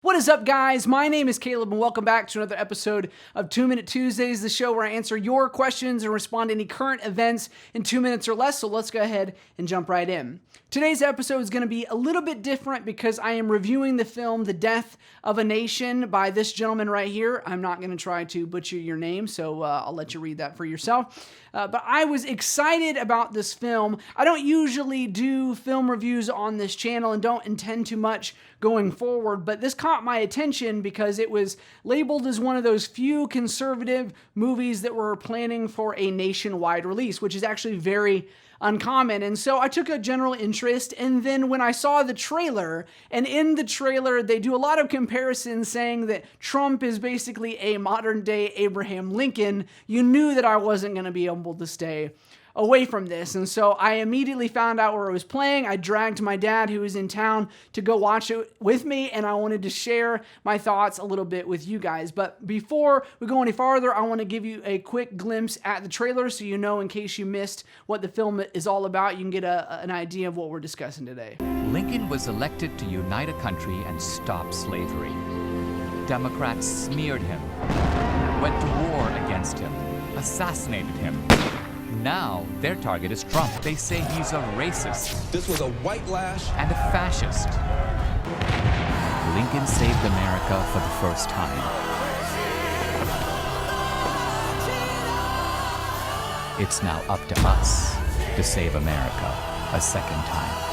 What is up, guys? My name is Caleb, and welcome back to another episode of 2 Minute Tuesdays, the show where I answer your questions and respond to any current events in 2 minutes or less. So let's go ahead and jump right in. Today's episode is going to be a little bit different because I am reviewing the film The Death of a Nation by this gentleman right here. I'm not going to try to butcher your name, so I'll let you read that for yourself. But I was excited about this film. I don't usually do film reviews on this channel and don't intend to much going forward, but this caught my attention because it was labeled as one of those few conservative movies that were planning for a nationwide release, which is actually very uncommon. And so I took a general interest, and then when I saw the trailer, and in the trailer they do a lot of comparisons saying that Trump is basically a modern day Abraham Lincoln, you knew that I wasn't going to be able to stay away from this. And so I immediately found out where it was playing. I dragged my dad, who was in town, to go watch it with me, and I wanted to share my thoughts a little bit with you guys. But before we go any farther, I want to give you a quick glimpse at the trailer so you know, in case you missed what the film is all about, you can get an idea of what we're discussing today. Lincoln was elected to unite a country and stop slavery. Democrats smeared him, went to war against him, assassinated him. Now, their target is Trump. They say he's a racist. This was a white lash. And a fascist. Lincoln saved America for the first time. It's now up to us to save America a second time.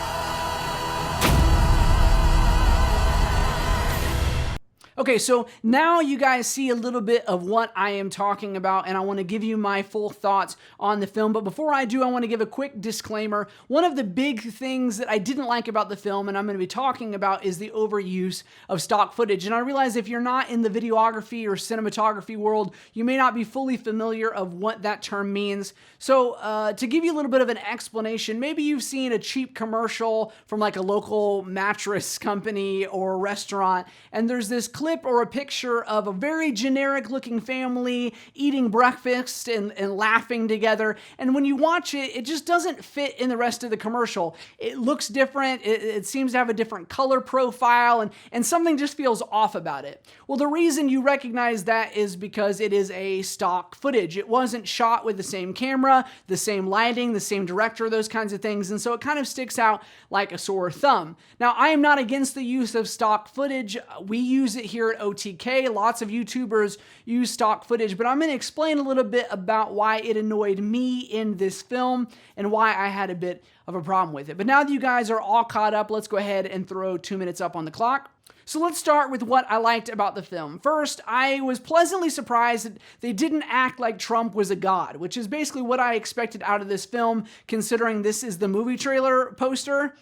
Okay, so now you guys see a little bit of what I am talking about, and I want to give you my full thoughts on the film. But before I do, I want to give a quick disclaimer. One of the big things that I didn't like about the film, and I'm going to be talking about, is the overuse of stock footage. And I realize if you're not in the videography or cinematography world, you may not be fully familiar of what that term means. So to give you a little bit of an explanation, maybe you've seen a cheap commercial from like a local mattress company or restaurant, and there's this clip or a picture of a very generic looking family eating breakfast and laughing together. And when you watch it, it just doesn't fit in the rest of the commercial. It looks different. It seems to have a different color profile, and something just feels off about it. Well, the reason you recognize that is because it is a stock footage. It wasn't shot with the same camera, the same lighting, the same director, those kinds of things. And so it kind of sticks out like a sore thumb. Now, I am not against the use of stock footage. We use it here at OTK. Lots of YouTubers use stock footage, but I'm going to explain a little bit about why it annoyed me in this film and why I had a bit of a problem with it. But now that you guys are all caught up, let's go ahead and throw 2 minutes up on the clock. So let's start with what I liked about the film. First, I was pleasantly surprised that they didn't act like Trump was a god, which is basically what I expected out of this film, considering this is the movie trailer poster.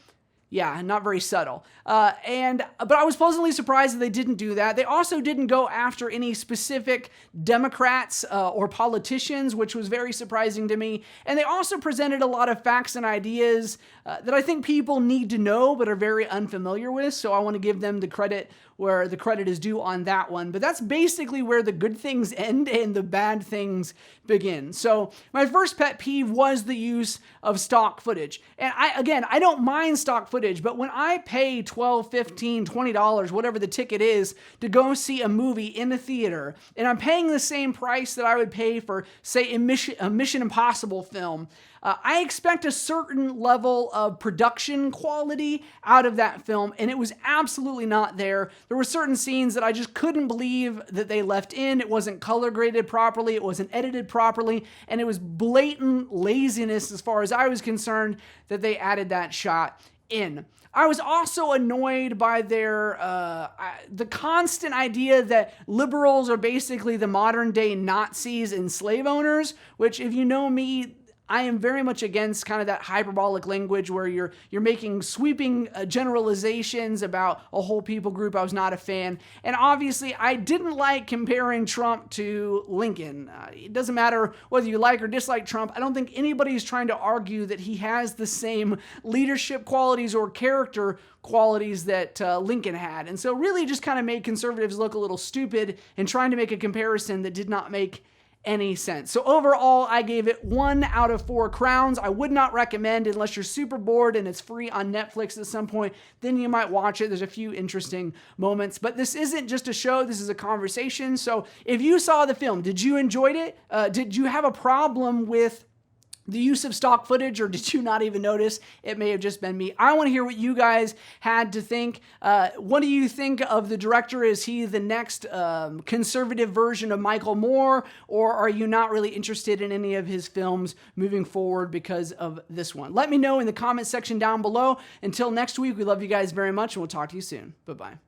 Yeah, not very subtle. But I was pleasantly surprised that they didn't do that. They also didn't go after any specific Democrats or politicians, which was very surprising to me. And they also presented a lot of facts and ideas that I think people need to know but are very unfamiliar with. So I want to give them the credit where the credit is due on that one. But that's basically where the good things end and the bad things begin. So my first pet peeve was the use of stock footage. And I don't mind stock footage, but when I pay $12, $15, $20, whatever the ticket is, to go see a movie in the theater, and I'm paying the same price that I would pay for, say, a Mission Impossible film, I expect a certain level of production quality out of that film, and it was absolutely not there. There were certain scenes that I just couldn't believe that they left in. It wasn't color graded properly, it wasn't edited properly, and it was blatant laziness as far as I was concerned that they added that shot in. I was also annoyed by the constant idea that liberals are basically the modern day Nazis and slave owners, which, if you know me, I am very much against kind of that hyperbolic language where you're making sweeping generalizations about a whole people group. I was not a fan. And obviously, I didn't like comparing Trump to Lincoln. It doesn't matter whether you like or dislike Trump. I don't think anybody's trying to argue that he has the same leadership qualities or character qualities that Lincoln had. And so really just kind of made conservatives look a little stupid in trying to make a comparison that did not make any sense. So overall, I gave it 1 out of 4 crowns. I would not recommend unless you're super bored and it's free on Netflix at some point, then you might watch it. There's a few interesting moments, but this isn't just a show. This is a conversation. So if you saw the film, did you enjoy it? Did you have a problem with the use of stock footage, or did you not even notice? It may have just been me. I want to hear what you guys had to think. What do you think of the director? Is he the next conservative version of Michael Moore, or are you not really interested in any of his films moving forward because of this one? Let me know in the comment section down below. Until next week, we love you guys very much, and we'll talk to you soon. Bye-bye.